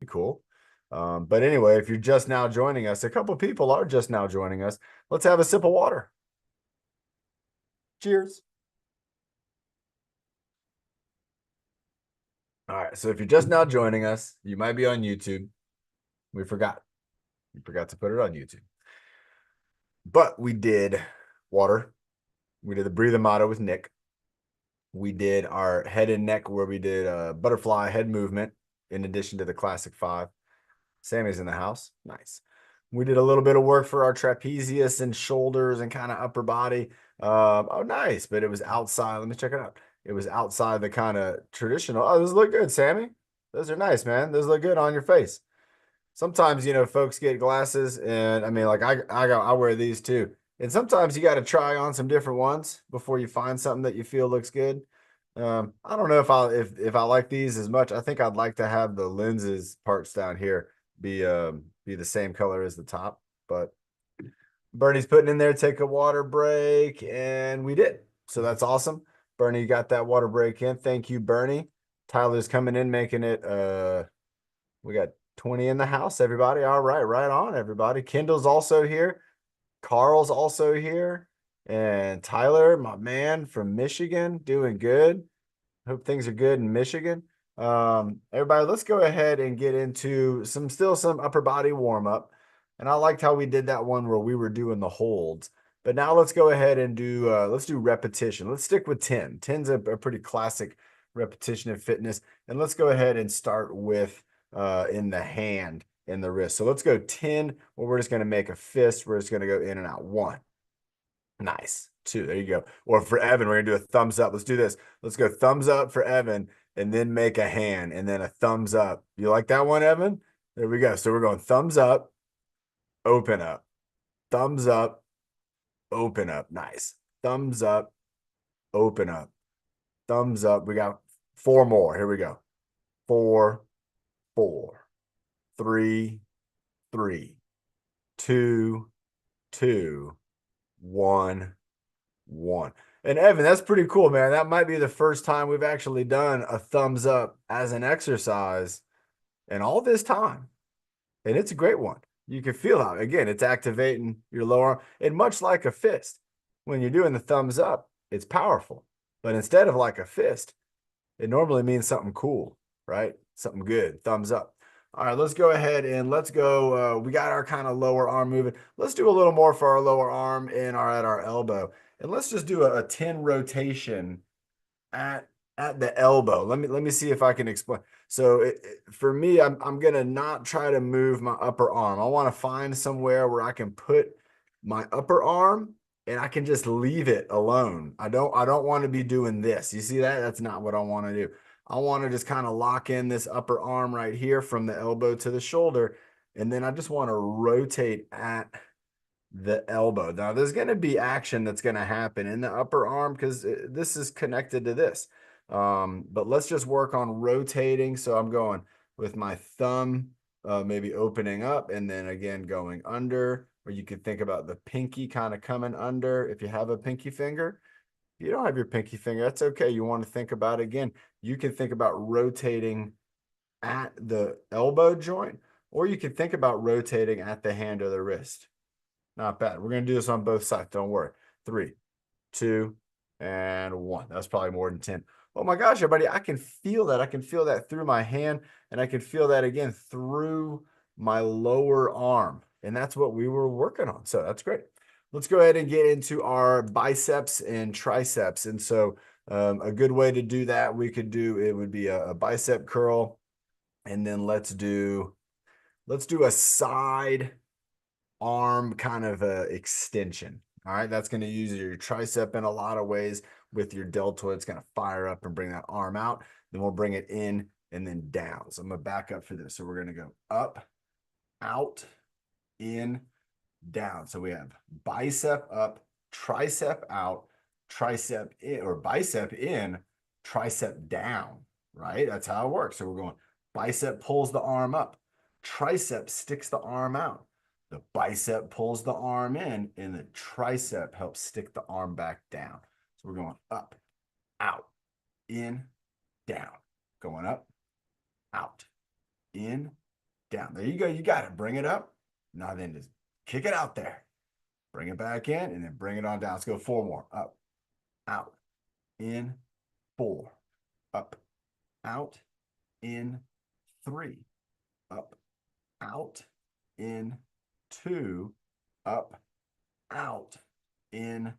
cool. But anyway, if you're just now joining us, a couple of people are just now joining us. Let's have a sip of water. Cheers. All right. So if you're just now joining us, you might be on YouTube. We forgot. We forgot to put it on YouTube. But we did water. We did the breathing motto with Nick. We did our head and neck where we did a butterfly head movement in addition to the classic 5. Sammy's in the house. Nice. We did a little bit of work for our trapezius and shoulders and kind of upper body. Oh, nice. But it was outside. Let me check it out. It was outside the kind of traditional. Oh, those look good, Sammy. Those are nice, man. Those look good on your face. Sometimes, folks get glasses, and I mean, like I wear these too. And sometimes you got to try on some different ones before you find something that you feel looks good. I don't know if I like these as much. I think I'd like to have the lenses parts down here be the same color as the top. But Bernie's putting in there, take a water break, and we did. So that's awesome. Bernie got that water break in. Thank you, Bernie. Tyler's coming in, making it we got 20 in the house, everybody. All right, right on, everybody. Kendall's also here. Carl's also here. And Tyler, my man from Michigan, doing good. Hope things are good in Michigan. Everybody, let's go ahead and get into some upper body warm up. And I liked how we did that one where we were doing the holds. But now let's go ahead and let's do repetition. Let's stick with 10. 10's a pretty classic repetition of fitness. And let's go ahead and start with in the hand and the wrist. So let's go 10 where we're just going to make a fist. We're just going to go in and out. 1. Nice. 2. There you go. Or for Evan, we're going to do a thumbs up. Let's do this. Let's go thumbs up for Evan and then make a hand and then a thumbs up. You like that one, Evan? There we go. So we're going thumbs up, open up, thumbs up, open up. Nice. Thumbs up, open up, thumbs up. We got 4 more. Here we go. 4, 4, 3, 3, 2, 2, 1, 1. And Evan, that's pretty cool, man. That might be the first time we've actually done a thumbs up as an exercise in all this time. And it's a great one. You can feel how, again, it's activating your lower arm. And much like a fist, when you're doing the thumbs up, it's powerful. But instead of like a fist, it normally means something cool, right? Something good, thumbs up. All right, let's go ahead and let's go. We got our kind of lower arm moving. Let's do a little more for our lower arm and at our elbow. And let's just do a 10 rotation at the elbow. Let me see if I can explain. So for me, I'm gonna not try to move my upper arm. I want to find somewhere where I can put my upper arm and I can just leave it alone. I don't want to be doing this. You see that? That's not what I want to do. I want to just kind of lock in this upper arm right here from the elbow to the shoulder. And then I just want to rotate at the elbow. Now, there's going to be action that's going to happen in the upper arm because this is connected to this. But let's just work on rotating. So I'm going with my thumb, maybe opening up and then again going under, or you could think about the pinky kind of coming under if you have a pinky finger. If you don't have your pinky finger, that's okay. You want to think about it again. You can think about rotating at the elbow joint, or you can think about rotating at the hand or the wrist. Not bad. We're going to do this on both sides. Don't worry. 3, 2, and 1. That's probably more than 10. Oh my gosh, everybody, I can feel that. I can feel that through my hand, and I can feel that again through my lower arm. And that's what we were working on. So that's great. Let's go ahead and get into our biceps and triceps. And so a good way to do that, we could do, it would be a bicep curl. And then let's do a side arm kind of extension. All right, that's going to use your tricep in a lot of ways with your deltoid. It's going to fire up and bring that arm out. Then we'll bring it in and then down. So I'm going to back up for this. So we're going to go up, out, in, down. So we have bicep up, tricep out, tricep in, or bicep in, tricep down, right? That's how it works. So we're going bicep pulls the arm up, tricep sticks the arm out. The bicep pulls the arm in, and the tricep helps stick the arm back down. So we're going up, out, in, down. Going up, out, in, down. There you go. You got it. Bring it up. Now then just kick it out there. Bring it back in and then bring it on down. Let's go 4 more. Up, out, in, 4. Up, out, in, 3. Up, out, in, 2. Up, out, in,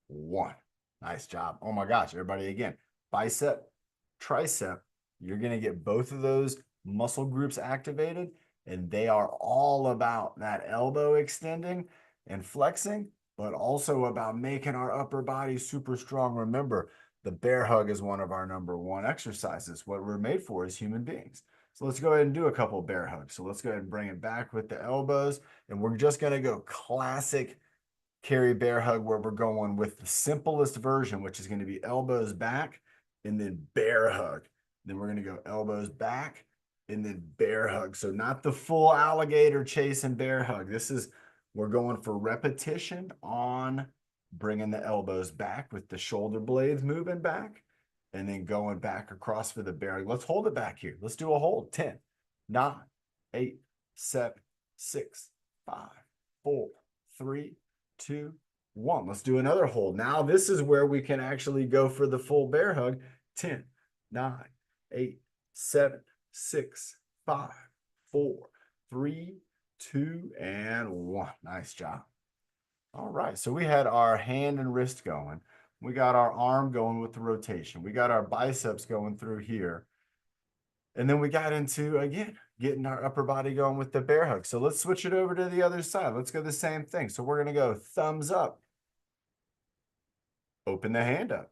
1. Nice job. Oh my gosh, everybody, again, bicep, tricep, you're going to get both of those muscle groups activated, and they are all about that elbow extending and flexing, but also about making our upper body super strong. Remember, the bear hug is one of our #1 exercises. What we're made for as human beings. So let's go ahead and do a couple bear hugs. So let's go ahead and bring it back with the elbows, and we're just going to go classic carry bear hug, where we're going with the simplest version, which is going to be elbows back and then bear hug. Then we're going to go elbows back and then bear hug. So not the full alligator chase and bear hug. We're going for repetition on bringing the elbows back with the shoulder blades moving back and then going back across for the bear hug. Let's hold it back here. Let's do a hold. 10, 9, 8, 7, 6, 5, 4, 3, 2, 1. Let's do another hold. Now this is where we can actually go for the full bear hug. 10, 9, 8, 7, 6, 5, 4, 3, 2, and 1. Nice job. All right, so we had our hand and wrist going. We got our arm going with the rotation. We got our biceps going through here. And then we got into, again, getting our upper body going with the bear hug. So let's switch it over to the other side. Let's go the same thing. So we're going to go thumbs up. Open the hand up.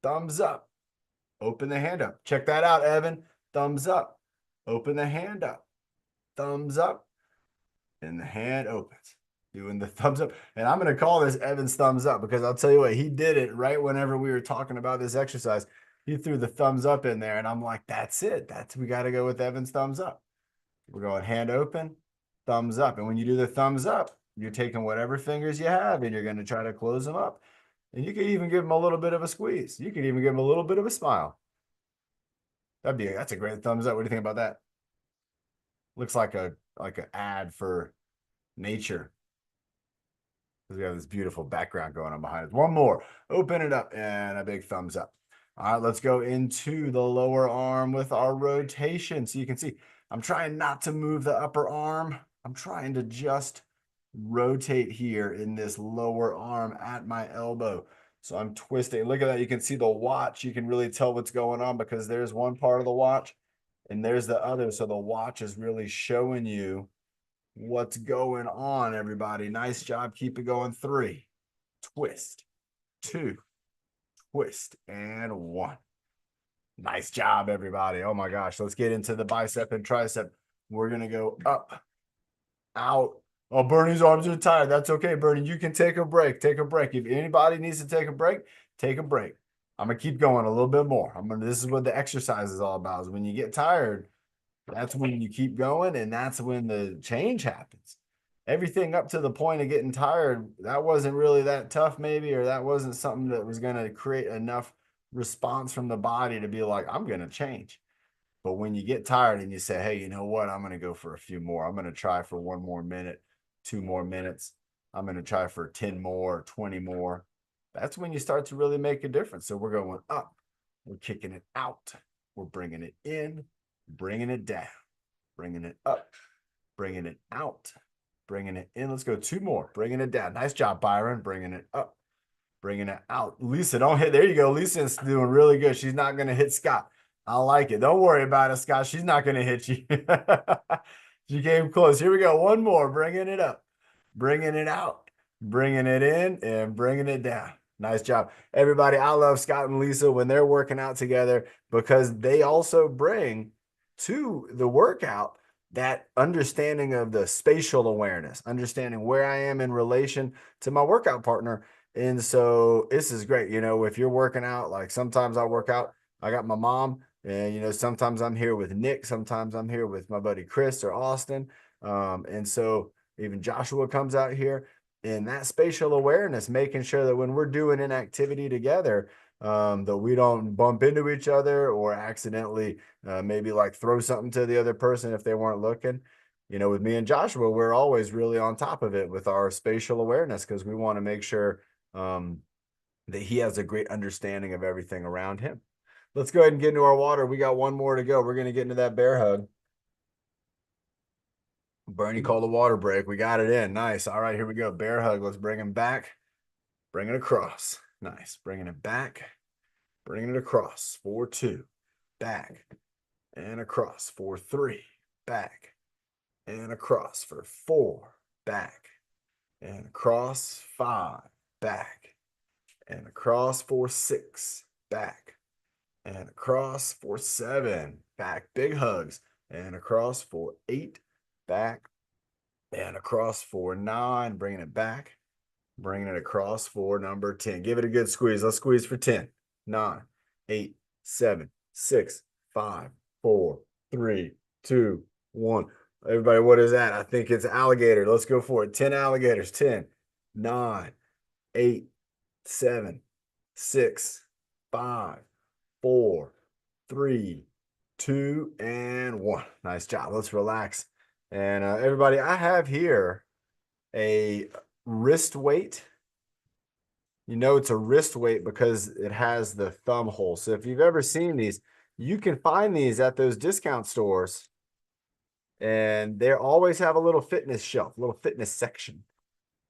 Thumbs up. Open the hand up. Check that out, Evan. Thumbs up. Open the hand up. Thumbs up. And the hand opens. Doing the thumbs up. And I'm going to call this Evan's thumbs up because I'll tell you what, he did it right whenever we were talking about this exercise. He threw the thumbs up in there, and I'm like, that's it. We got to go with Evan's thumbs up. We're going hand open, thumbs up. And when you do the thumbs up, you're taking whatever fingers you have, and you're going to try to close them up. And you can even give them a little bit of a squeeze. You can even give them a little bit of a smile. That's a great thumbs up. What do you think about that? Looks like an ad for nature. We have this beautiful background going on behind us. One more. Open it up and a big thumbs up. All right, let's go into the lower arm with our rotation. So you can see I'm trying not to move the upper arm. I'm trying to just rotate here in this lower arm at my elbow. So I'm twisting. Look at that. You can see the watch. You can really tell what's going on because there's one part of the watch and there's the other. So the watch is really showing you what's going on, everybody. Nice job. Keep it going. 3, twist, 2, twist, and 1. Nice job, everybody. Oh my gosh. Let's get into the bicep and tricep. We're going to go up, out. Oh, Bernie's arms are tired. That's okay, Bernie. You can take a break. Take a break. If anybody needs to take a break, take a break. I'm going to keep going a little bit more. This is what the exercise is all about. Is when you get tired, that's when you keep going, and that's when the change happens. Everything up to the point of getting tired, that wasn't really that tough maybe, or that wasn't something that was going to create enough response from the body to be like, I'm going to change. But when you get tired and you say, hey, you know what? I'm going to go for a few more. I'm going to try for 1 more minute, 2 more minutes. I'm going to try for 10 more, 20 more. That's when you start to really make a difference. So we're going up. We're kicking it out. We're bringing it in, bringing it down, bringing it up, bringing it out, bringing it in. Let's go 2 more. Bringing it down. Nice job, Byron. Bringing it up, bringing it out. Lisa, don't hit. There you go. Lisa's doing really good. She's not going to hit Scott. I like it. Don't worry about it, Scott. She's not going to hit you. She came close. Here we go. 1 more. Bringing it up, bringing it out, bringing it in, and bringing it down. Nice job. Everybody, I love Scott and Lisa when they're working out together because they also bring to the workout that understanding of the spatial awareness, understanding where I am in relation to my workout partner. And so this is great. You know, if you're working out, like sometimes I work out, I got my mom, and, you know, sometimes I'm here with Nick, sometimes I'm here with my buddy Chris or Austin. And so even Joshua comes out here. In that spatial awareness, making sure that when we're doing an activity together, that we don't bump into each other or accidentally maybe like throw something to the other person if they weren't looking. You know, with me and Joshua, we're always really on top of it with our spatial awareness because we want to make sure that he has a great understanding of everything around him. Let's go ahead and get into our water. We got one more to go. We're going to get into that bear hug. Bernie called a water break. We got it in. Nice. All right, here we go. Bear hug. Let's bring him back. Bring it across. Nice. Bringing it back. Bringing it across. 4-2. Back. And across. 4-3. Back. And across for 4. Back. And across. 5. Back. And across. 4-6. Back. And across. 4-7. Back. Big hugs. And across. 4-8. Back. And across. 4-9. Bringing it back. Bringing it across for number 10. Give it a good squeeze. Let's squeeze for 10. 9, 8, 7, 6, 5, 4, 3, 2, 1. Everybody, what is that? I think it's alligator. Let's go for it. 10 alligators. 10, 9, 8, 7, 6, 5, 4, 3, 2, and 1. Nice job. Let's relax. And everybody, I have here a wrist weight. You know it's a wrist weight because it has the thumb hole. So if you've ever seen these, you can find these at those discount stores, and they always have a little fitness shelf, a little fitness section.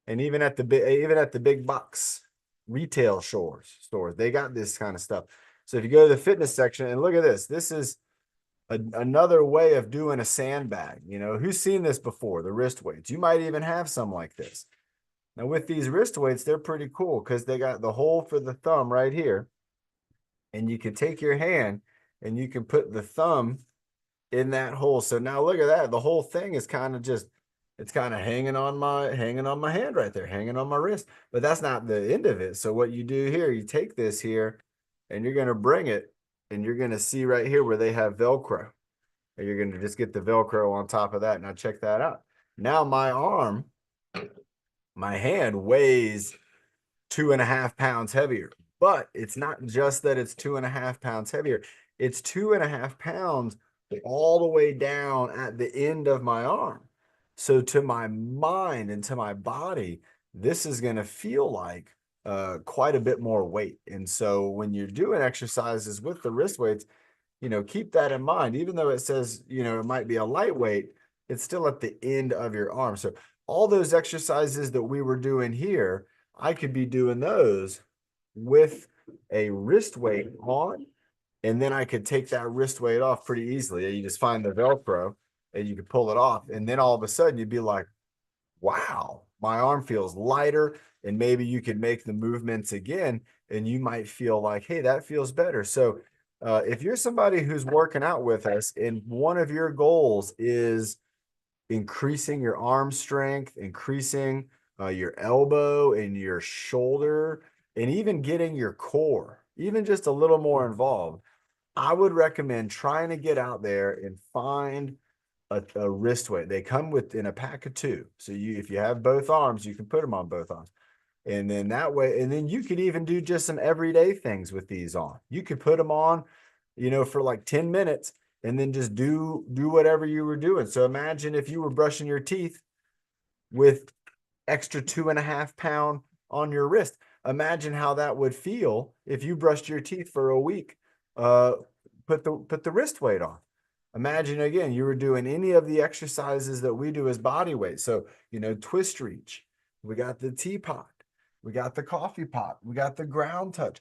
And even at the big box retail stores, they got this kind of stuff. So if you go to the fitness section and look at this, this is another way of doing a sandbag. You know, who's seen this before? The wrist weights. You might even have some like this. Now with these wrist weights, they're pretty cool because they got the hole for the thumb right here. And you can take your hand and you can put the thumb in that hole. So now look at that. The whole thing is kind of just, it's kind of hanging on my hand right there, hanging on my wrist. But that's not the end of it. So what you do here, you take this here and you're going to bring it and you're going to see right here where they have Velcro. And you're going to just get the Velcro on top of that. Now check that out. Now my hand weighs 2.5 pounds heavier, but it's not just that it's 2.5 pounds heavier. It's 2.5 pounds all the way down at the end of my arm. So to my mind and to my body, this is going to feel like quite a bit more weight. And so when you're doing exercises with the wrist weights, you know, keep that in mind. Even though it says, you know, it might be a lightweight, it's still at the end of your arm. So all those exercises that we were doing here, I could be doing those with a wrist weight on, and then I could take that wrist weight off pretty easily. You just find the Velcro and you could pull it off. And then all of a sudden you'd be like, wow, my arm feels lighter. And maybe you could make the movements again and you might feel like, hey, that feels better. So if you're somebody who's working out with us and one of your goals is increasing your arm strength, increasing your elbow and your shoulder, and even getting your core, even just a little more involved, I would recommend trying to get out there and find a wrist weight. They come in a pack of 2. So if you have both arms, you can put them on both arms. And then that way, and then you could even do just some everyday things with these on. You could put them on, you know, for like 10 minutes and then just do whatever you were doing. So imagine if you were brushing your teeth with extra 2.5 pound on your wrist. Imagine how that would feel if you brushed your teeth for a week. Put the wrist weight on. Imagine again, you were doing any of the exercises that we do as body weight. So, you know, twist reach. We got the teapot. We got the coffee pot. We got the ground touch.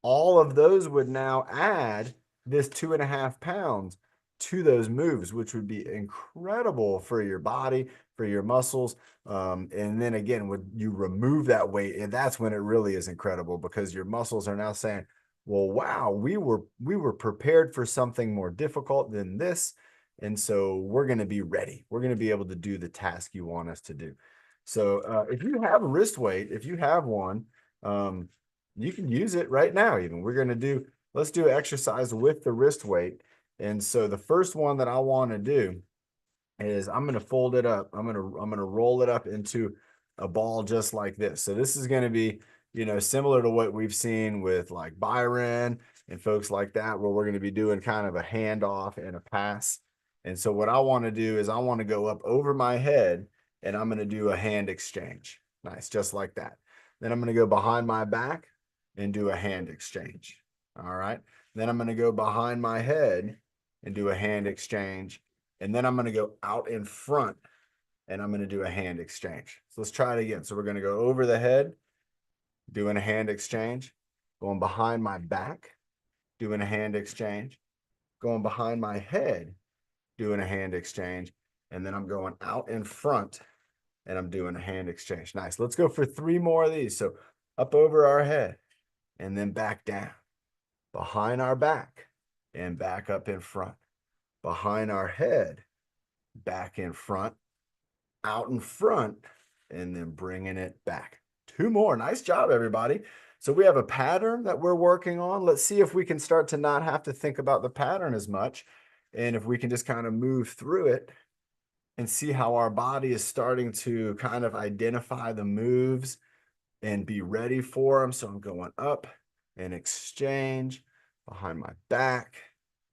All of those would now add this 2.5 pounds to those moves, which would be incredible for your body, for your muscles. And then again, when you remove that weight, and that's when it really is incredible because your muscles are now saying, well, wow, we were prepared for something more difficult than this. And so we're going to be ready. We're going to be able to do the task you want us to do. So if you have a wrist weight, if you have one, you can use it right now. Even let's do an exercise with the wrist weight. And so the first one that I want to do is I'm going to fold it up. I'm going to roll it up into a ball just like this. So this is going to be similar to what we've seen with like Byron and folks like that, where we're going to be doing kind of a handoff and a pass. And so what I want to do is I want to go up over my head and I'm going to do a hand exchange. Nice, just like that. Then I'm going to go behind my back and do a hand exchange. All right. Then I'm going to go behind my head and do a hand exchange. And then I'm going to go out in front and I'm going to do a hand exchange. So let's try it again. So we're going to go over the head, doing a hand exchange, going behind my back, doing a hand exchange, going behind my head, doing a hand exchange, and then I'm going out in front and I'm doing a hand exchange. Nice. Let's go for 3 more of these. So up over our head and then back down, behind our back and back up in front, behind our head, back in front, out in front, and then bringing it back. 2 more. Nice job, everybody. So we have a pattern that we're working on. Let's see if we can start to not have to think about the pattern as much. And if we can just kind of move through it and see how our body is starting to kind of identify the moves and be ready for them. So I'm going up and exchange, behind my back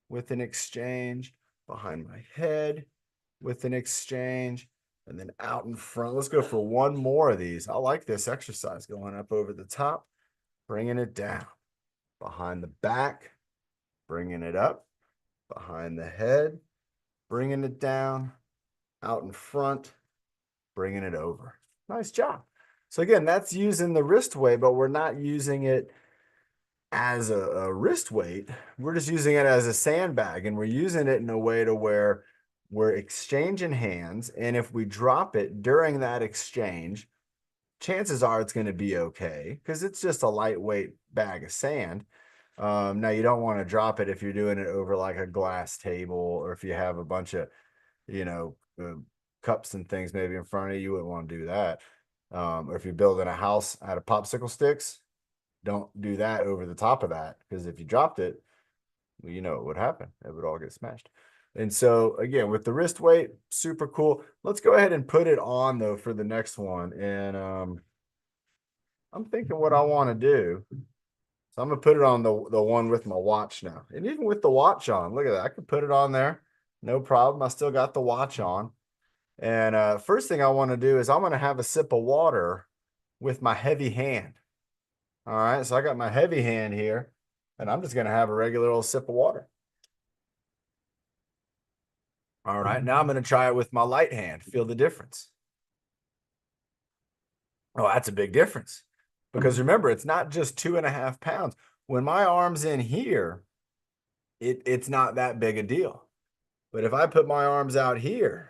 with an exchange, behind my head with an exchange, and then out in front. Let's go for 1 more of these. I like this exercise. Going up over the top, bringing it down, behind the back, bringing it up, behind the head, bringing it down, out in front, bringing it over. Nice job. So again, that's using the wrist weight, but we're not using it as a wrist weight. We're just using it as a sandbag, and we're using it in a way to where we're exchanging hands. And if we drop it during that exchange, chances are it's going to be okay because it's just a lightweight bag of sand. Now, you don't want to drop it if you're doing it over like a glass table, or if you have a bunch of, you know, cups and things maybe in front of you, you wouldn't want to do that. Or if you're building a house out of popsicle sticks, don't do that over the top of that, because if you dropped it, well, you know what would happen. It would all get smashed. And so again, with the wrist weight, super cool. Let's go ahead and put it on though for the next one. And I'm thinking what I want to do. So I'm gonna put it on the one with my watch now. And even with the watch on, look at that. I could put it on there. No problem. I still got the watch on. And first thing I want to do is I'm gonna have a sip of water with my heavy hand. All right, so I got my heavy hand here, and I'm just gonna have a regular old sip of water. All right, now I'm gonna try it with my light hand. Feel the difference. Oh, that's a big difference. Because remember, it's not just 2.5 pounds. When my arm's in here, it's not that big a deal. But if I put my arms out here,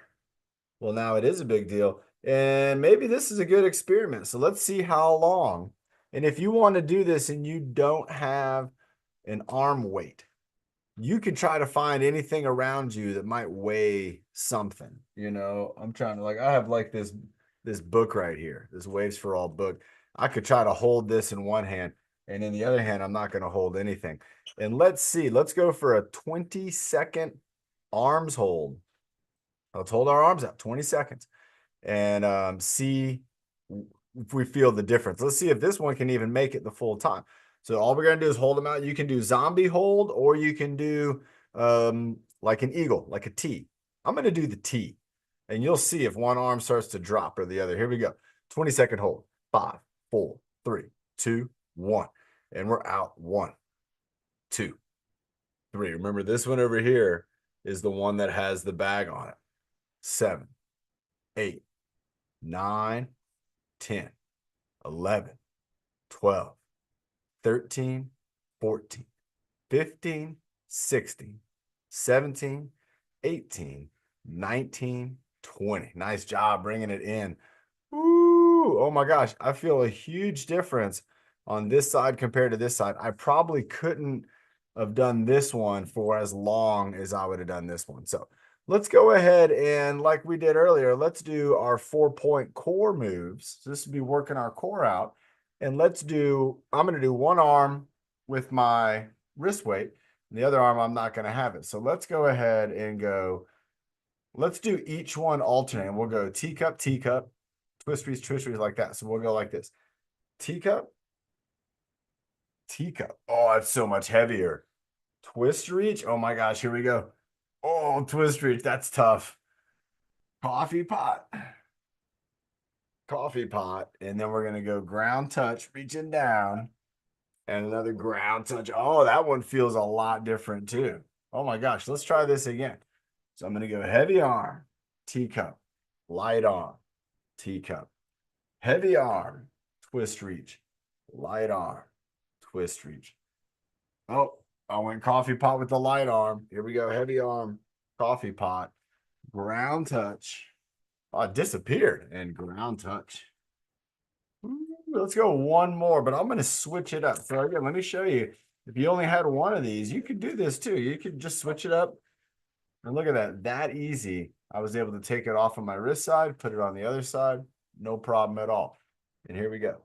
well, now it is a big deal. And maybe this is a good experiment. So let's see how long. And if you want to do this and you don't have an arm weight, you can try to find anything around you that might weigh something. I'm trying to, like, I have like this book right here, this Waves for All book. I could try to hold this in one hand, and in the other hand, I'm not going to hold anything. And let's see, let's go for a 20-second arms hold. Let's hold our arms out 20 seconds and see if we feel the difference. Let's see if this one can even make it the full time. So all we're going to do is hold them out. You can do zombie hold, or you can do like an eagle, like a T. I'm going to do the T, and you'll see if one arm starts to drop or the other. Here we go. 20-second hold. 5, 4, 3, 2, 1. And we're out. 1, 2, 3. Remember, this one over here is the one that has the bag on it. 7, 8, 9, 10, 11, 12, 13, 14, 15, 16, 17, 18, 19, 20. Nice job bringing it in. Ooh, oh my gosh. I feel a huge difference on this side compared to this side. I probably couldn't have done this one for as long as I would have done this one. So let's go ahead and, like we did earlier, let's do our 4-point core moves. So this would be working our core out. And I'm going to do one arm with my wrist weight, and the other arm, I'm not going to have it. So let's go ahead and let's do each one alternate. We'll go teacup, teacup, twist, twist, like that. So we'll go like this. Teacup, Teacup. Oh, it's so much heavier. Twist reach. Oh my gosh, here we go. Oh, twist reach. That's tough. Coffee pot. Coffee pot. And then we're going to go ground touch, reaching down. And another ground touch. Oh, that one feels a lot different too. Oh my gosh, let's try this again. So I'm going to go heavy arm, teacup, light arm, teacup, heavy arm, twist reach, light arm, twist reach. Oh, I went coffee pot with the light arm. Here we go. Heavy arm, coffee pot, ground touch. Oh, it disappeared and ground touch. Let's go one more, but I'm going to switch it up. So again, let me show you. If you only had one of these, you could do this too. You could just switch it up. And look at that, that easy. I was able to take it off on my wrist side, put it on the other side, no problem at all. And here we go.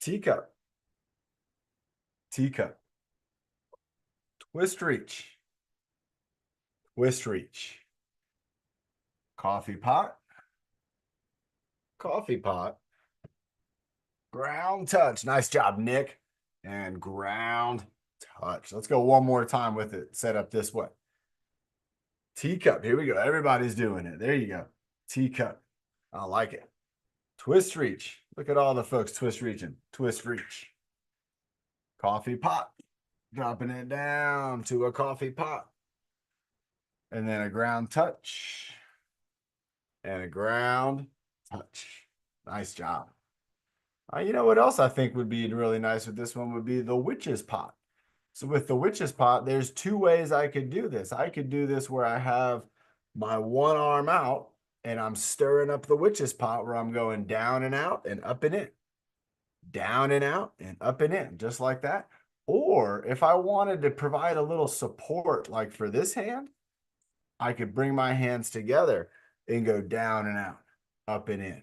Teacup, teacup, twist reach, twist reach, coffee pot, coffee pot, ground touch. Nice job, Nick. And ground touch. Let's go one more time with it. Set up this way. Teacup. Here we go. Everybody's doing it. There you go. Teacup. I like it. Twist reach. Look at all the folks twist reaching. Twist reach. Coffee pot. Dropping it down to a coffee pot. And then a ground touch. And a ground touch. Nice job. You know what else I think would be really nice with this one would be the witch's pot. So with the witch's pot, there's two ways I could do this. I could do this where I have my one arm out and I'm stirring up the witch's pot where I'm going down and out and up and in, down and out and up and in, just like that. Or if I wanted to provide a little support, like for this hand, I could bring my hands together and go down and out, up and in,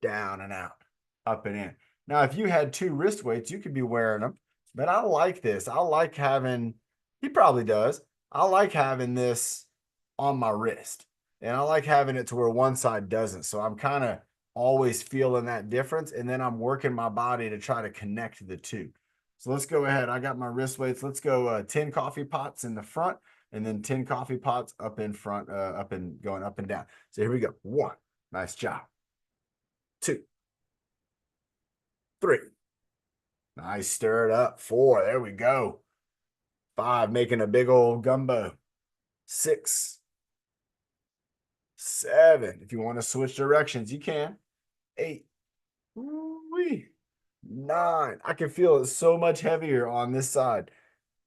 down and out, up and in. Now, if you had two wrist weights, you could be wearing them. But I like this. I like having, he probably does. I like having this on my wrist. And I like having it to where one side doesn't. So I'm kind of always feeling that difference. And then I'm working my body to try to connect the two. So let's go ahead. I got my wrist weights. Let's go 10 coffee pots in the front and then 10 coffee pots up in front, up and going up and down. So here we go. 1, nice job. 2, 3. Nice, stir it up. 4, there we go. 5, making a big old gumbo. 6, 7. If you want to switch directions, you can. 8, 9. I can feel it so much heavier on this side.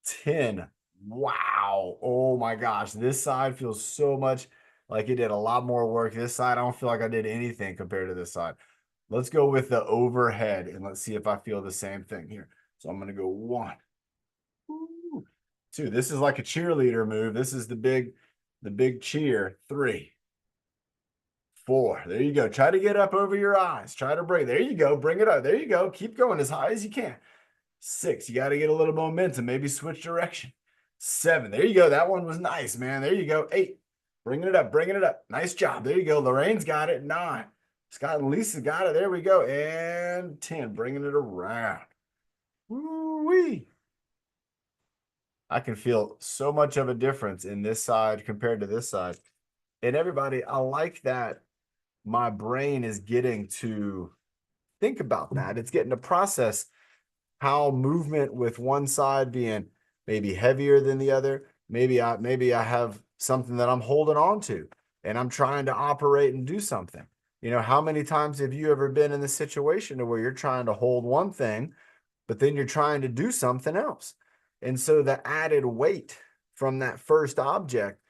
10. Wow. Oh my gosh. This side feels so much like it did a lot more work. This side, I don't feel like I did anything compared to this side. Let's go with the overhead and let's see if I feel the same thing here. So I'm going to go 1, 2. This is like a cheerleader move. This is the big cheer. 3, 4. There you go. Try to get up over your eyes. Try to break. There you go. Bring it up. There you go. Keep going as high as you can. 6. You got to get a little momentum. Maybe switch direction. 7. There you go. That one was nice, man. There you go. 8. Bringing it up. Bringing it up. Nice job. There you go. Lorraine's got it. 9. Scott and Lisa got it. There we go. And 10. Bringing it around. Woo-wee. I can feel so much of a difference in this side compared to this side. And everybody, I like that my brain is getting to think about that. It's getting to process how movement with one side being maybe heavier than the other. Maybe I have something that I'm holding on to and I'm trying to operate and do something. You know, how many times have you ever been in the situation where you're trying to hold one thing, but then you're trying to do something else? And so the added weight from that first object,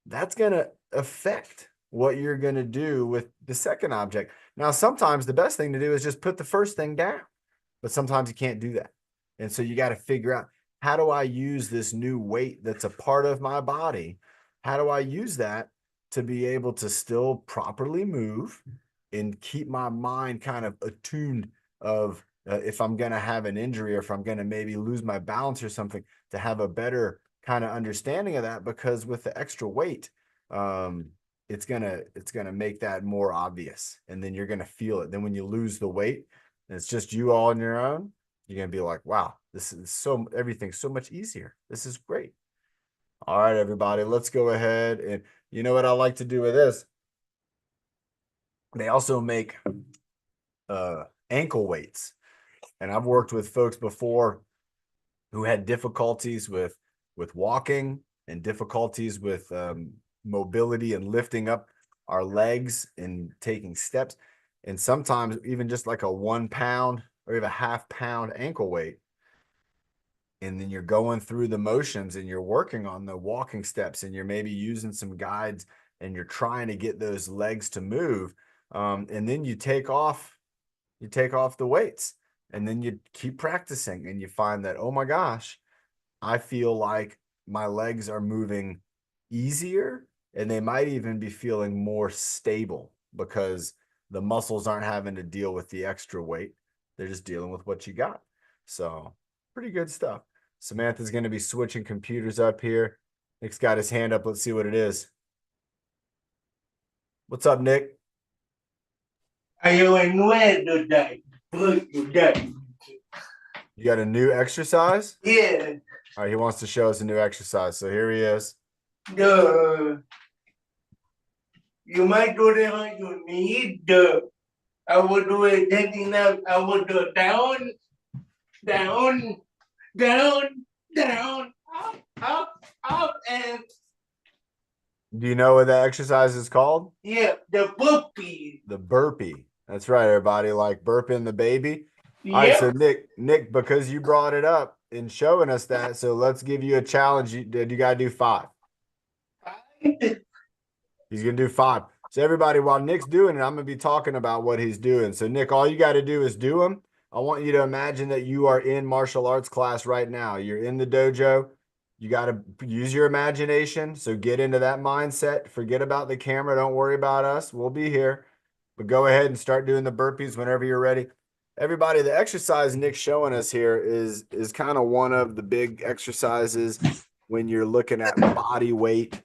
that's going to affect what you're going to do with the second object. Now, sometimes the best thing to do is just put the first thing down, but sometimes you can't do that. And so you got to figure out, how do I use this new weight that's a part of my body? How do I use that to be able to still properly move and keep my mind kind of attuned of if I'm going to have an injury or if I'm going to maybe lose my balance or something, to have a better kind of understanding of that? Because with the extra weight, it's gonna make that more obvious, and then you're gonna feel it. Then when you lose the weight and it's just you all on your own, You're going to be like, wow, this is everything's so much easier. This is great. All right, everybody, let's go ahead. And you know what I like to do with this? They also make ankle weights. And I've worked with folks before who had difficulties with walking and difficulties with mobility and lifting up our legs and taking steps. And sometimes even just like a 1 pound or even a half pound ankle weight. And then you're going through the motions and you're working on the walking steps and you're maybe using some guides and you're trying to get those legs to move. And then you take off the weights and then you keep practicing and you find that, oh my gosh, I feel like my legs are moving easier and they might even be feeling more stable because the muscles aren't having to deal with the extra weight. They're just dealing with what you got. So pretty good stuff. Samantha's going to be switching computers up here. Nick's got his hand up. Let's see what it is. What's up, Nick? You You got a new exercise? Yeah, All right, he wants to show us a new exercise. So here he is. you might do it on your knee. I would do it taking up. I would do down, down, down, down, up, and Do you know what that exercise is called? yeah, the burpee. The burpee. That's right, everybody. Like burping the baby. All right, so Yep. Nick, because you brought it up in showing us that, so let's give you a challenge. You got to do 5. He's gonna do 5. So everybody, while Nick's doing it, I'm gonna be talking about what he's doing. So Nick, all you got to do is do them. I want you to imagine that you are in martial arts class right now. You're in the dojo. You got to use your imagination. So get into that mindset. Forget about the camera. Don't worry about us. We'll be here. But go ahead and start doing the burpees whenever you're ready. Everybody, the exercise Nick's showing us here is kind of one of the big exercises when you're looking at body weight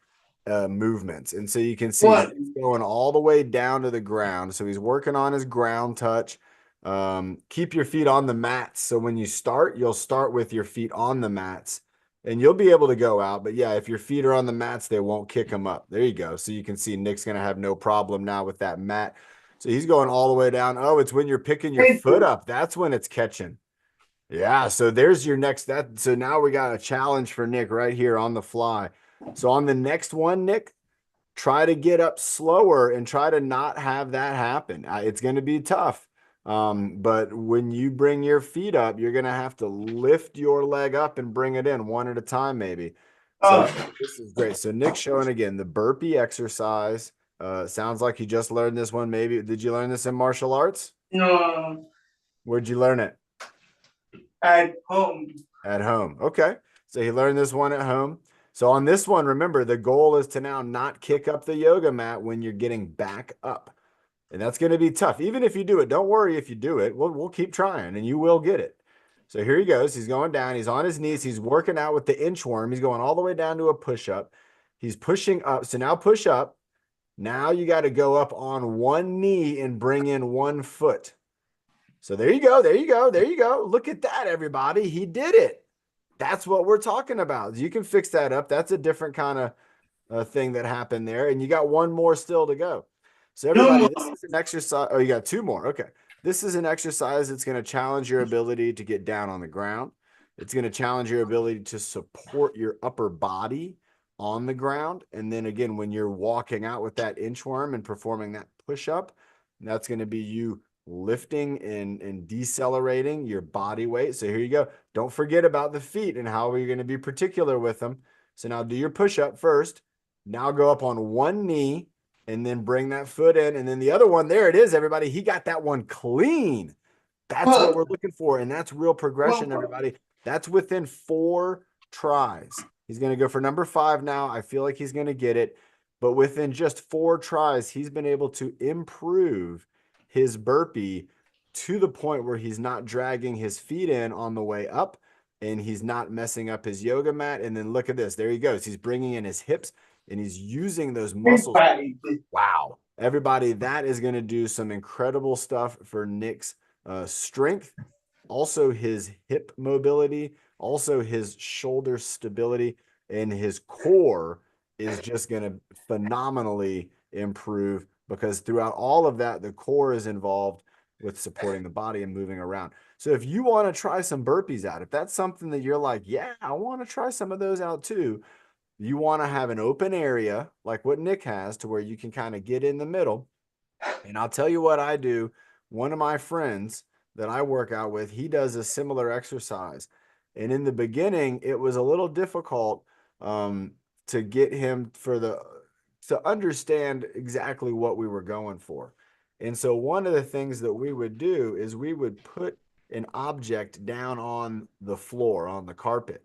movements. And so you can see What? he's going all the way down to the ground. So he's working on his ground touch. Keep your feet on the mats. So when you start, you'll start with your feet on the mats and you'll be able to go out. But yeah, if your feet are on the mats, they won't kick them up. There you go. So you can see Nick's going to have no problem now with that mat. So he's going all the way down. Oh, it's when you're picking your foot up. That's when it's catching. Yeah, so there's your next so now we got a challenge for Nick right here on the fly. So on the next one, Nick, try to get up slower and try to not have that happen. It's going to be tough. But when you bring your feet up, you're going to have to lift your leg up and bring it in one at a time, maybe. So this is great. So Nick's showing again the burpee exercise. Sounds like you just learned this one. Maybe did you learn this in martial arts? No, Where'd you learn it? at home. At home. Okay. So he learned this one at home. So on this one, remember, the goal is to now not kick up the yoga mat when you're getting back up. And that's going to be tough. Even if you do it, don't worry if you do it. We'll keep trying and you will get it. So here he goes. He's going down. He's on his knees. He's working out with the inchworm. He's going all the way down to a push-up. He's pushing up. So now push up. Now you got to go up on one knee and bring in one foot. So there you go. There you go. There you go. Look at that, everybody. He did it. That's what we're talking about. You can fix that up. That's a different kind of thing that happened there. And you got one more still to go. So everybody, this is an exercise. Oh, you got 2 more. Okay. This is an exercise that's going to challenge your ability to get down on the ground. It's going to challenge your ability to support your upper body on the ground. And then again, when you're walking out with that inchworm and performing that push-up, that's going to be you lifting and decelerating your body weight. So here you go. Don't forget about the feet and how you're going to be particular with them. So now do your push-up first. Now go up on one knee and then bring that foot in. And then the other one, there it is, everybody. He got that one clean. That's what we're looking for. And that's real progression, everybody. That's within 4 tries. He's going to go for number 5 now. I feel like he's going to get it. But within just 4 tries, he's been able to improve his burpee to the point where he's not dragging his feet in on the way up and he's not messing up his yoga mat. And then look at this. There he goes. He's bringing in his hips and he's using those muscles. Wow. Everybody, that is going to do some incredible stuff for Nick's strength also his hip mobility, also his shoulder stability, and his core is just going to phenomenally improve because throughout all of that, the core is involved with supporting the body and moving around. So if you want to try some burpees out, if that's something that you're like, yeah, I want to try some of those out too, you want to have an open area like what Nick has to where you can kind of get in the middle. And I'll tell you what I do. One of my friends that I work out with, he does a similar exercise. And in the beginning, it was a little difficult um, to get him to understand exactly what we were going for. And so one of the things that we would do is we would put an object down on the floor, on the carpet.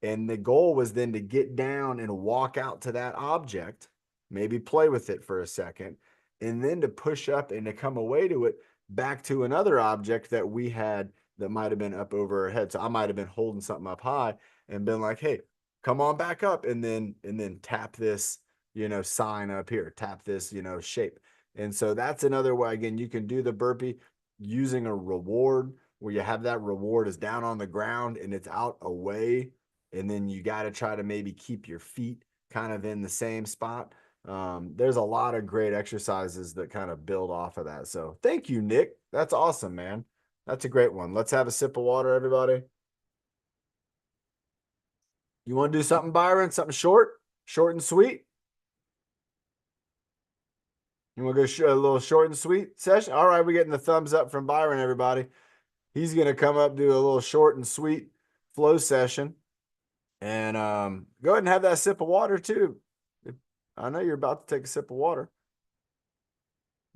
And the goal was then to get down and walk out to that object, maybe play with it for a second, and then to push up and to come away to it back to another object that we had that might have been up over our head. So I might have been holding something up high and been like, hey, come on back up and then tap this, sign up here, tap this, shape. And so that's another way. Again, you can do the burpee using a reward where you have that reward is down on the ground and it's out away. And then you got to try to maybe keep your feet kind of in the same spot. There's a lot of great exercises that kind of build off of that. So thank you, Nick. That's awesome, man. That's a great one. Let's have a sip of water, everybody. You want to do something, Byron? Something short and sweet? You want to go a little short and sweet session? All right, we're getting the thumbs up from Byron, everybody. He's going to come up, do a little short and sweet flow session. And go ahead and have that sip of water too. I know you're about to take a sip of water.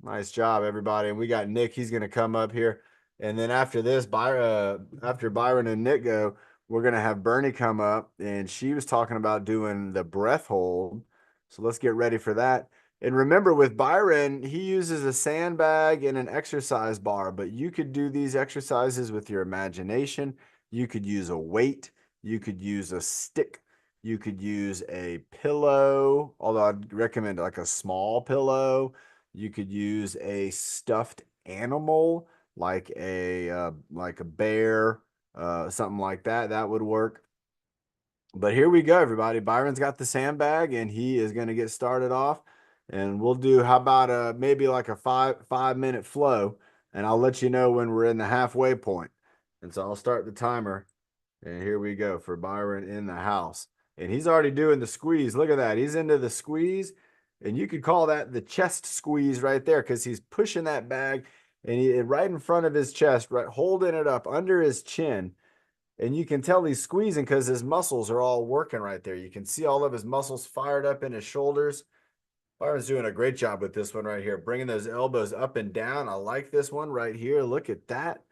Nice job, everybody. And we got Nick. He's going to come up here. And then after this, after Byron and Nick go, we're going to have Bernie come up. And she was talking about doing the breath hold. So let's get ready for that. And remember, with Byron, he uses a sandbag and an exercise bar, but you could do these exercises with your imagination. You could use a weight, you could use a stick, you could use a pillow, although I'd recommend like a small pillow. You could use a stuffed animal like a bear, something like that. That would work. But here we go, everybody. Byron's got the sandbag, and he is going to get started off. And we'll do how about maybe like a 5 minute flow, and I'll let you know when we're in the halfway point. And so I'll start the timer. And here we go for Byron in the house. And he's already doing the squeeze. Look at that. He's into the squeeze. And you could call that the chest squeeze right there because he's pushing that bag and right in front of his chest, right, holding it up under his chin. And you can tell he's squeezing because his muscles are all working right there. You can see all of his muscles fired up in his shoulders. Byron's doing a great job with this one right here, bringing those elbows up and down. I like this one right here. Look at that.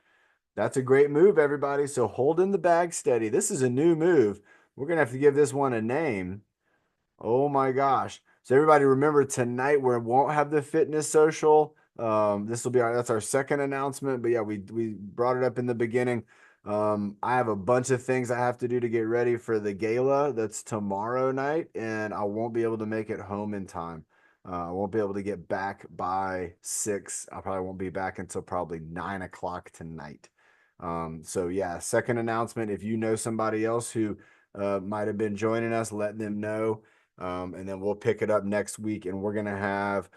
That's a great move, everybody. So holding the bag steady. This is a new move. We're going to have to give this one a name. Oh my gosh. So everybody remember tonight we won't have the fitness social. This will be that's our second announcement. But yeah, we brought it up in the beginning. I have a bunch of things I have to do to get ready for the gala that's tomorrow night, and I won't be able to make it home in time. I won't be able to get back by 6. I probably won't be back until probably 9 o'clock tonight. So yeah, second announcement. If you know somebody else who might have been joining us, let them know. And then we'll pick it up next week, and we're gonna have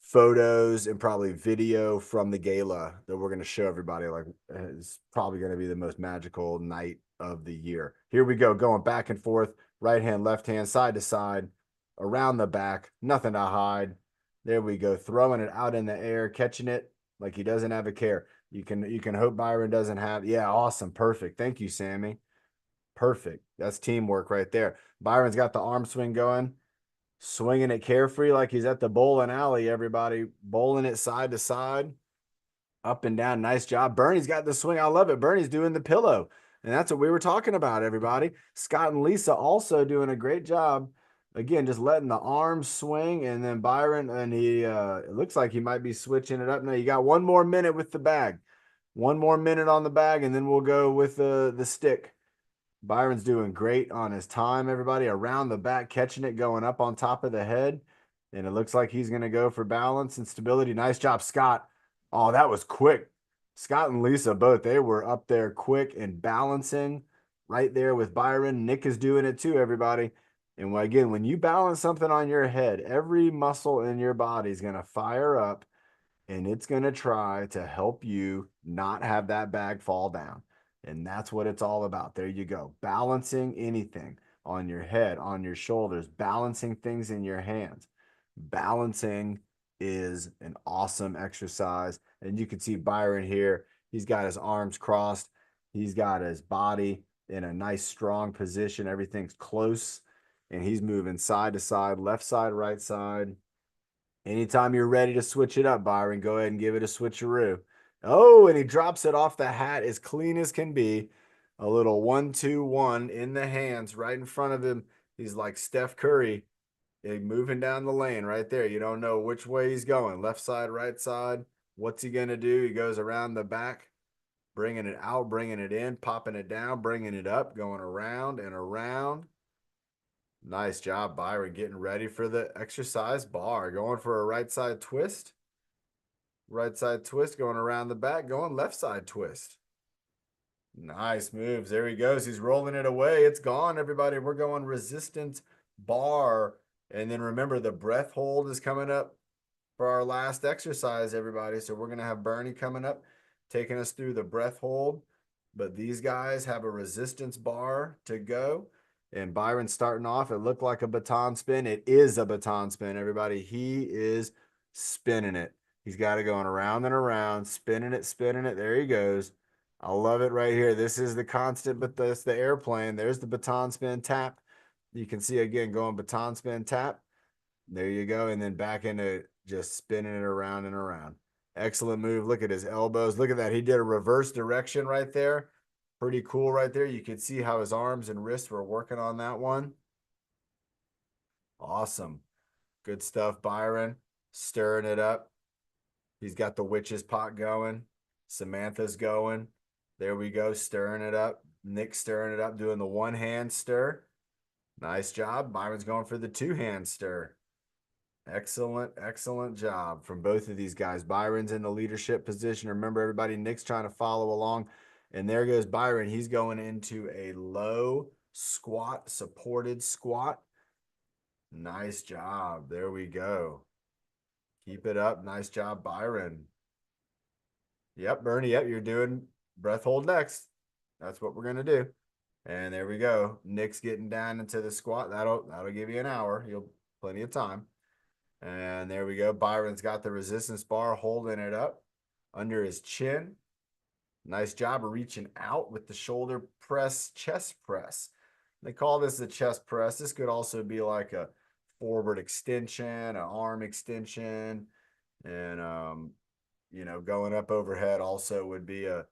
photos and probably video from the gala that we're gonna show everybody. Like it's probably gonna be the most magical night of the year. Here we go, going back and forth, right hand, left hand, side to side, around the back, nothing to hide. There we go, throwing it out in the air, catching it like he doesn't have a care. You can hope Byron doesn't have. Yeah, awesome, perfect. Thank you, Sammy. Perfect. That's teamwork right there. Byron's got the arm swing going, swinging it carefree like he's at the bowling alley, everybody. Bowling it side to side, up and down. Nice job. Bernie's got the swing. I love it. Bernie's doing the pillow. And that's what we were talking about, everybody. Scott and Lisa also doing a great job. Again, just letting the arms swing. And then Byron, and it looks like he might be switching it up. Now you got 1 more minute with the bag. 1 more minute on the bag, and then we'll go with the stick. Byron's doing great on his time, everybody. Around the back, catching it, going up on top of the head. And it looks like he's going to go for balance and stability. Nice job, Scott. Oh, that was quick. Scott and Lisa both, they were up there quick and balancing right there with Byron. Nick is doing it too, everybody. And again, when you balance something on your head, every muscle in your body is going to fire up and it's going to try to help you not have that bag fall down. And that's what it's all about. There you go. Balancing anything on your head, on your shoulders, balancing things in your hands. Balancing is an awesome exercise. And you can see Byron here. He's got his arms crossed, he's got his body in a nice, strong position. Everything's close, and he's moving side to side, left side, right side. Anytime you're ready to switch it up, Byron, go ahead and give it a switcheroo. Oh, and he drops it off the hat as clean as can be. A little 1-2-1 in the hands right in front of him. He's like Steph Curry, moving down the lane right there. You don't know which way he's going, left side, right side. What's he going to do? He goes around the back, bringing it out, bringing it in, popping it down, bringing it up, going around and around. Nice job, Byron, getting ready for the exercise bar. Going for a right side twist. Right side twist, going around the back, going left side twist. Nice moves. There he goes. He's rolling it away. It's gone, everybody. We're going resistance bar. And then remember, the breath hold is coming up for our last exercise, everybody. So we're going to have Bernie coming up, taking us through the breath hold. But these guys have a resistance bar to go. And Byron starting off, it looked like a baton spin. It is a baton spin, everybody. He is spinning it. He's got it going around and around, spinning it, spinning it. There he goes. I love it right here. This is the constant, but that's the airplane. There's the baton spin tap. You can see again going baton spin tap. There you go. And then back into just spinning it around and around. Excellent move. Look at his elbows. Look at that. He did a reverse direction right there. Pretty cool right there. You could see how his arms and wrists were working on that one. Awesome. Good stuff, Byron. Stirring it up. He's got the witch's pot going. Samantha's going. There we go. Stirring it up. Nick stirring it up, doing the one hand stir. Nice job. Byron's going for the two hand stir. Excellent, excellent job from both of these guys. Byron's in the leadership position. Remember, everybody, Nick's trying to follow along. And there goes Byron. He's going into a low squat, supported squat. Nice job. There we go. Keep it up. Nice job, Byron. Yep, Bernie. Yep, you're doing breath hold next. That's what we're going to do. And there we go. Nick's getting down into the squat. That'll give you an hour. You'll plenty of time. And there we go. Byron's got the resistance bar, holding it up under his chin. Nice job of reaching out with the shoulder press, chest press. They call this the chest press. This could also be like a forward extension, an arm extension, and going up overhead also would be a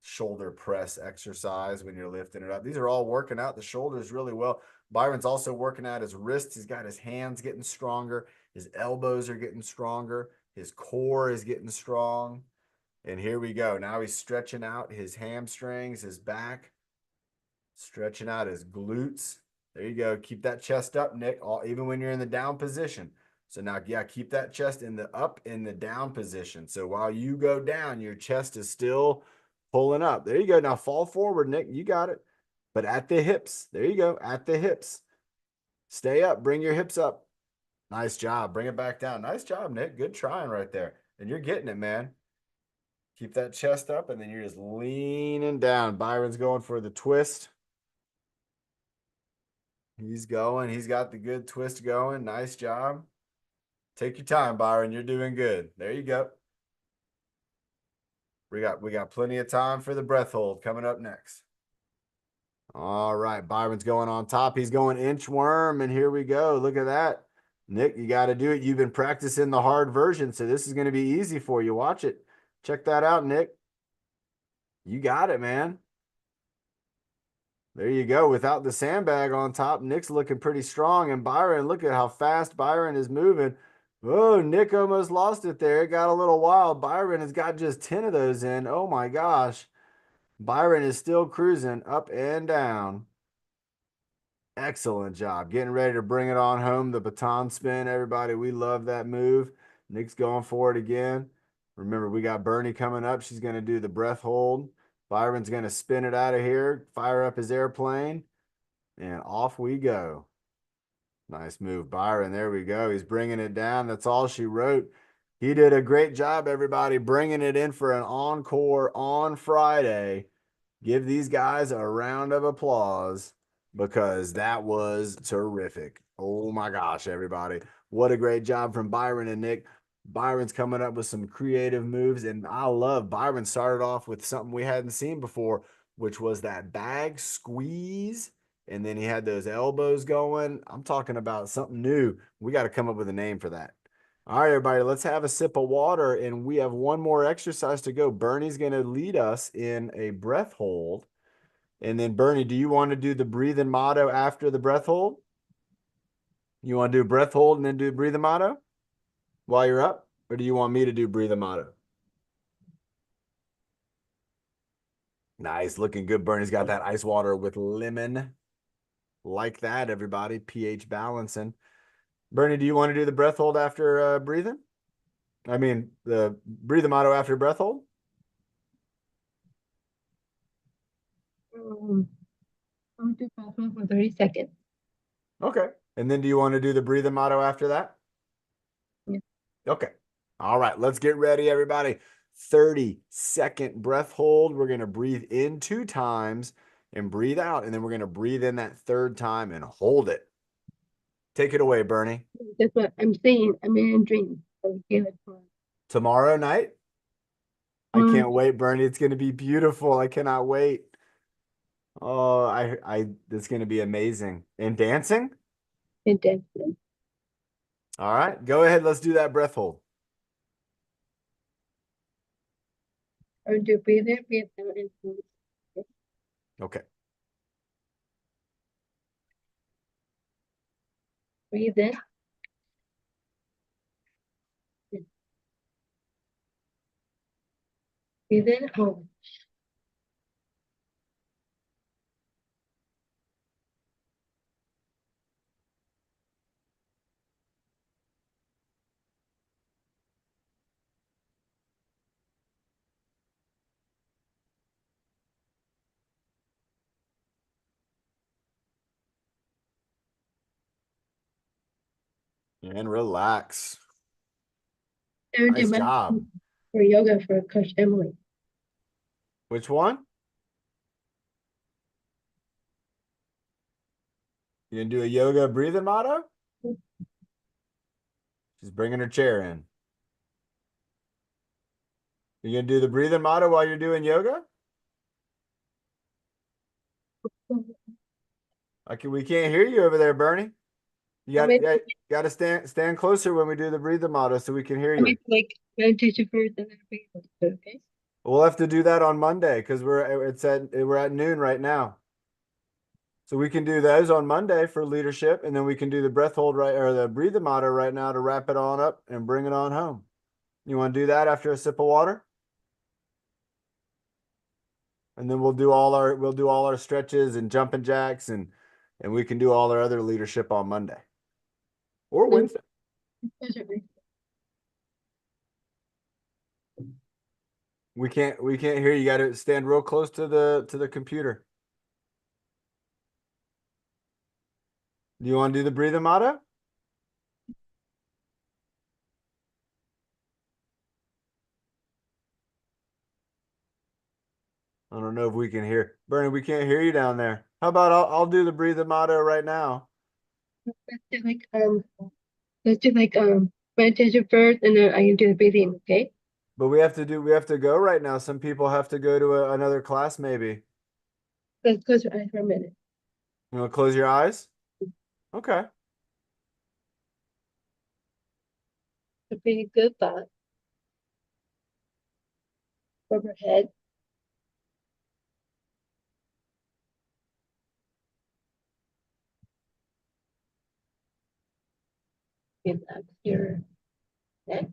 shoulder press exercise when you're lifting it up. These are all working out the shoulders really well. Byron's also working out his wrists. He's got his hands getting stronger. His elbows are getting stronger. His core is getting strong. And here we go. Now he's stretching out his hamstrings, his back, stretching out his glutes. There you go. Keep that chest up, Nick, even when you're in the down position. So now, yeah, keep that chest in the up in the down position. So while you go down, your chest is still pulling up. There you go. Now fall forward, Nick. You got it. But at the hips. There you go. At the hips. Stay up. Bring your hips up. Nice job. Bring it back down. Nice job, Nick. Good trying right there. And you're getting it, man. Keep that chest up, and then you're just leaning down. Byron's going for the twist. He's going. He's got the good twist going. Nice job. Take your time, Byron. You're doing good. There you go. We got plenty of time for the breath hold coming up next. All right, Byron's going on top. He's going inchworm, and here we go. Look at that. Nick, you got to do it. You've been practicing the hard version, so this is going to be easy for you. Watch it. Check that out, Nick. You got it, man. There you go. Without the sandbag on top, Nick's looking pretty strong. And Byron, look at how fast Byron is moving. Oh, Nick almost lost it there. It got a little wild. Byron has got just 10 of those in. Oh my gosh. Byron is still cruising up and down. Excellent job. Getting ready to bring it on home. The baton spin, everybody. We love that move. Nick's going for it again. Remember, we got Bernie coming up. She's going to do the breath hold. Byron's going to spin it out of here, fire up his airplane, and off we go. Nice move, Byron. There we go. He's bringing it down. That's all she wrote. He did a great job, everybody, bringing it in for an encore on Friday. Give these guys a round of applause because that was terrific. Oh my gosh, everybody. What a great job from Byron and Nick. Byron's coming up with some creative moves, and I love Byron started off with something we hadn't seen before, which was that bag squeeze. And then he had those elbows going. I'm talking about something new. We got to come up with a name for that. All right, everybody, let's have a sip of water. And we have one more exercise to go. Bernie's going to lead us in a breath hold. And then, Bernie, do you want to do the breathing motto after the breath hold? You want to do breath hold and then do breathing motto while you're up? Or do you want me to do breathing motto? Nice. Looking good. Bernie's got that ice water with lemon. Like that, everybody. pH balancing. Bernie, do you want to do the breath hold after breathing? I mean, the breathing motto after breath hold? I'll do possible for 30 seconds. Okay. And then do you want to do the breathing motto after that? Yeah. Okay. All right. Let's get ready, everybody. 30-second breath hold. We're going to breathe in 2 times and breathe out. And then we're going to breathe in that 3rd time and hold it. Take it away, Bernie. That's what I'm saying. I'm in a dream. So give it for Tomorrow night? I can't wait, Bernie. It's going to be beautiful. I cannot wait. Oh, it's going to be amazing. And dancing? dancing. All right. Go ahead. Let's do that breath hold. Or do breathe in, breathe out, and hold. Okay. Breathe in. Breathe in, hold. And relax. I do Nice my job. for yoga for Coach Emily. Which one? You gonna do a yoga breathing motto? She's bringing her chair in. You gonna do the breathing motto while you're doing yoga? We can't hear you over there, Bernie. I got to stand closer when we do the breathing motto so we can hear mean, you. like meditation first and then breathe. Okay. We'll have to do that on Monday because we're at noon right now. So we can do those on Monday for leadership, and then we can do the breath hold right or the breathing motto right now to wrap it on up and bring it on home. You want to do that after a sip of water? And then we'll do all our stretches and jumping jacks and we can do all our other leadership on Monday or Wednesday. We can't hear you. Got to stand real close to the computer. Do you want to do the breathing motto? I don't know if we can hear. Bernie, we can't hear you down there. How about I'll do the breathing motto right now. Let's do like meditation first and then I can do the breathing, okay? But we have to go right now. Some people have to go to another class maybe. Let's close your eyes for a minute. You want to close your eyes? Okay. A pretty good thought. Overhead. Relax your neck.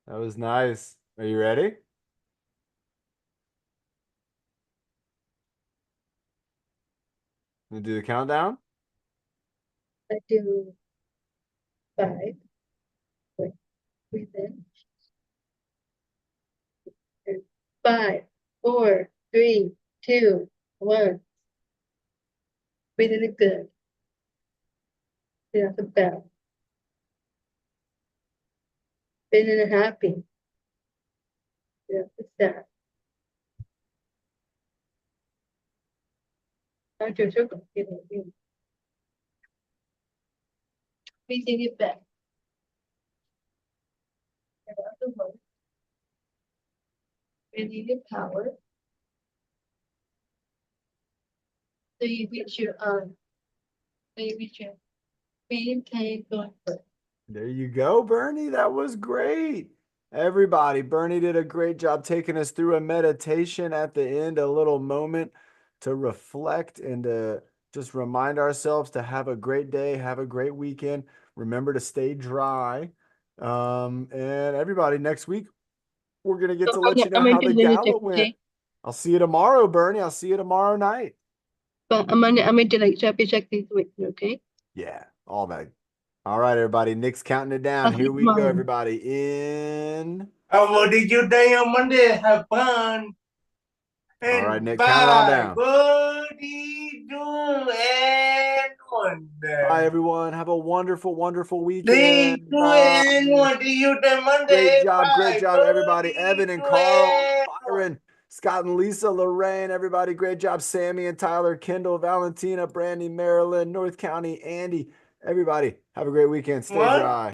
That was nice. Are you ready? Gonna do the countdown? I do 5. Wait, breathe in. 5, 4, 3, 2, 1. Breathe in good. Get off the bell. Breathe in happy. Get off the sad. Start your circle. Get in. Breathe in your back. Get off the work. Breathe in your power. So you reach your so you reach your main pain going first. There you go, Bernie. That was great. Everybody, Bernie did a great job taking us through a meditation at the end, a little moment to reflect and to just remind ourselves to have a great day, have a great weekend. Remember to stay dry. And everybody, next week, we're going to get So to let you know I'm gonna how do the the gala check, went. okay? I'll see you tomorrow, Bernie. I'll see you tomorrow night. But I'm gonna do like check these weeks, okay? Yeah, all that. All right, everybody. Nick's counting it down. I'll see Here you we go, tomorrow. everybody. In. What did you day on Monday? Have fun. All right, And Nick, count it on bye. down. 32 and 1. Bye, everyone. Have a wonderful, wonderful weekend. 32 Bye. and 1. See you then Great Monday. job. Great Bye. job, everybody. Evan and 32 Carl, and 1. Byron, Scott and Lisa, Lorraine, everybody. Great job. Sammy and Tyler, Kendall, Valentina, Brandy, Maryland, North County, Andy. Everybody, have a great weekend. Stay What? dry.